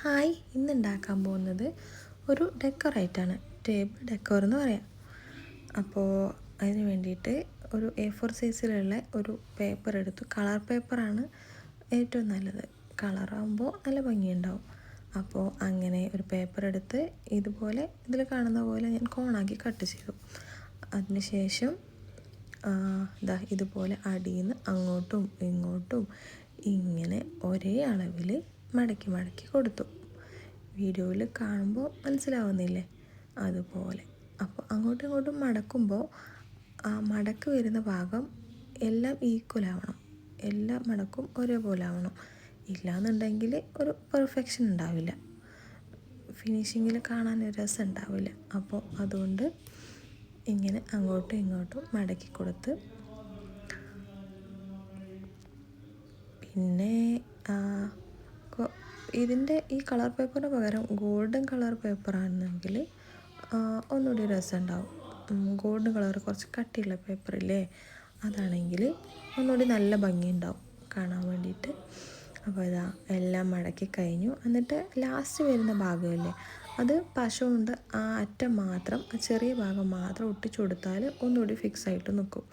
Hi, ഇന്ന് ഉണ്ടാക്കാൻ പോകുന്നത് ഒരു ഡെക്കറായിട്ടാണ്. ടേബിൾ ഡെക്കോർ എന്ന് പറയാം. അപ്പോൾ അതിന് വേണ്ടിയിട്ട് ഒരു A4 സൈസിലുള്ള ഒരു പേപ്പർ എടുത്തു. കളർ പേപ്പറാണ് ഏറ്റവും നല്ലത്. കളറാകുമ്പോൾ നല്ല ഭംഗിയുണ്ടാവും. അപ്പോൾ അങ്ങനെ ഒരു പേപ്പർ എടുത്ത് ഇതുപോലെ ഇതിൽ കാണുന്ന പോലെ ഞാൻ കോണാക്കി കട്ട് ചെയ്തു. അതിന് ശേഷം ഇതുപോലെ അടിയിൽ നിന്ന് അങ്ങോട്ടും ഇങ്ങോട്ടും ഇങ്ങനെ ഒരേ അളവിൽ മടക്കി മടക്കി കൊടുത്തു. വീഡിയോയിൽ കാണുമ്പോൾ മനസ്സിലാവുന്നില്ലേ, അതുപോലെ. അപ്പോൾ അങ്ങോട്ടും ഇങ്ങോട്ടും മടക്കുമ്പോൾ ആ മടക്ക് വരുന്ന ഭാഗം എല്ലാം ഈക്വൽ ആവണം. എല്ലാ മടക്കും ഒരേപോലെ ആവണം. ഇല്ലയെന്നുണ്ടെങ്കിൽ ഒരു പെർഫെക്ഷൻ ഉണ്ടാവില്ല, ഫിനിഷിങ്ങിൽ കാണാൻ ഒരു രസം ഉണ്ടാവില്ല. അപ്പോൾ അതുകൊണ്ട് ഇങ്ങനെ അങ്ങോട്ടും ഇങ്ങോട്ടും മടക്കി കൊടുത്ത്, പിന്നെ ഇതിൻ്റെ ഈ കളർ പേപ്പറിന് പകരം ഗോൾഡൻ കളർ പേപ്പറാണെങ്കിൽ ഒന്നുകൂടി രസം ഉണ്ടാവും. ഗോൾഡൻ കളർ കുറച്ച് കട്ടിയുള്ള പേപ്പറില്ലേ, അതാണെങ്കിൽ ഒന്നുകൂടി നല്ല ഭംഗിയുണ്ടാവും കാണാൻ വേണ്ടിയിട്ട്. അപ്പോൾ എല്ലാം മടക്കി കഴിഞ്ഞു. എന്നിട്ട് ലാസ്റ്റ് വരുന്ന ഭാഗമില്ലേ, അത് പശ കൊണ്ട് ആ അറ്റം മാത്രം, ആ ചെറിയ ഭാഗം മാത്രം ഒട്ടിച്ചു കൊടുത്താൽ ഒന്നുകൂടി ഫിക്സ് ആയിട്ട് നിൽക്കും.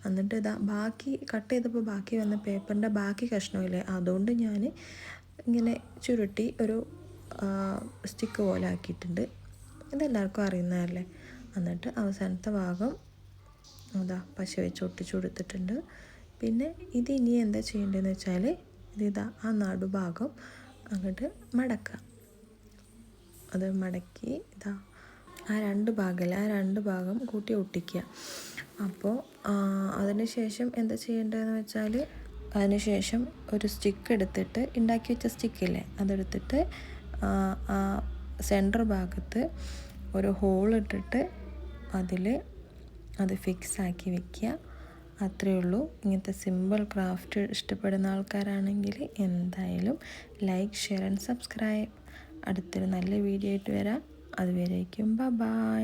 എന്നിട്ട് ബാക്കി കട്ട് ചെയ്തപ്പോൾ ബാക്കി വന്ന പേപ്പറിൻ്റെ ബാക്കി കഷ്ണമില്ലേ, അതുകൊണ്ട് ഞാൻ ഇങ്ങനെ ചുരുട്ടി ഒരു സ്റ്റിക്ക് പോലെ ആക്കിയിട്ടുണ്ട്. ഇതെല്ലാവർക്കും അറിയുന്നതല്ലേ. എന്നിട്ട് അവസാനത്തെ ഭാഗം പശ വെച്ച് ഒട്ടിച്ചു കൊടുത്തിട്ടുണ്ട്. പിന്നെ ഇത് ഇനി എന്താ ചെയ്യേണ്ടതെന്ന് വെച്ചാൽ ആ നടുഭാഗം അങ്ങോട്ട് മടക്കുക. അത് മടക്കി ആ രണ്ട് ഭാഗം കൂട്ടി ഒട്ടിക്കുക. അപ്പോൾ അതിന് ശേഷം എന്താ ചെയ്യേണ്ടതെന്ന് വെച്ചാൽ, അതിനുശേഷം ഒരു സ്റ്റിക്ക് എടുത്തിട്ട്, ഉണ്ടാക്കി വെച്ച സ്റ്റിക്കില്ലേ, അതെടുത്തിട്ട് ആ സെൻറ്റർ ഭാഗത്ത് ഒരു ഹോൾ ഇട്ടിട്ട് അത് ഫിക്സ് ആക്കി വെക്കുക. അത്രയേ ഉള്ളൂ. ഇങ്ങനത്തെ സിമ്പിൾ ക്രാഫ്റ്റ് ഇഷ്ടപ്പെടുന്ന ആൾക്കാരാണെങ്കിൽ എന്തായാലും ലൈക്ക്, ഷെയർ ആൻഡ് സബ്സ്ക്രൈബ്. അടുത്തൊരു നല്ല വീഡിയോ ആയിട്ട് വരാം. അതുവരേക്കും ബൈ.